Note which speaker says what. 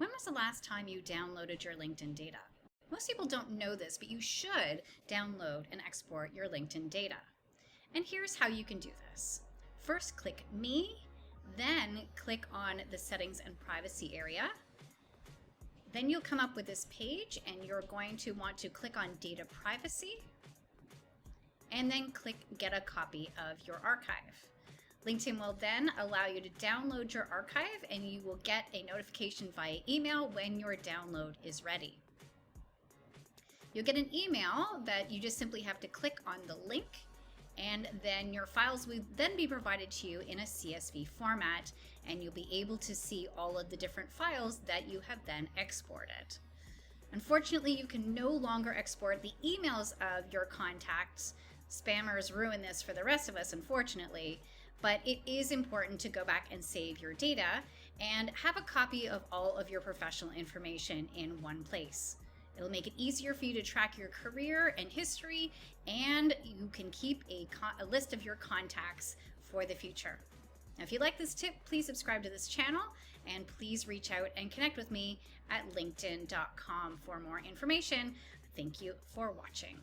Speaker 1: When was the last time you downloaded your LinkedIn data? Most people don't know this, but you should download and export your LinkedIn data. And here's how you can do this. First, click Me, then click on the Settings and Privacy area. Then you'll come up with this page and you're going to want to click on Data Privacy and then click Get a Copy of Your Archive. LinkedIn will then allow you to download your archive and you will get a notification via email when your download is ready. You'll get an email that you just simply have to click on the link, and then your files will then be provided to you in a CSV format, and you'll be able to see all of the different files that you have then exported. Unfortunately, you can no longer export the emails of your contacts. Spammers ruin this for the rest of us, unfortunately, but it is important to go back and save your data and have a copy of all of your professional information in one place. It'll make it easier for you to track your career and history, and you can keep a list of your contacts for the future. Now, if you like this tip, please subscribe to this channel, and please reach out and connect with me at linkedin.com for more information. Thank you for watching.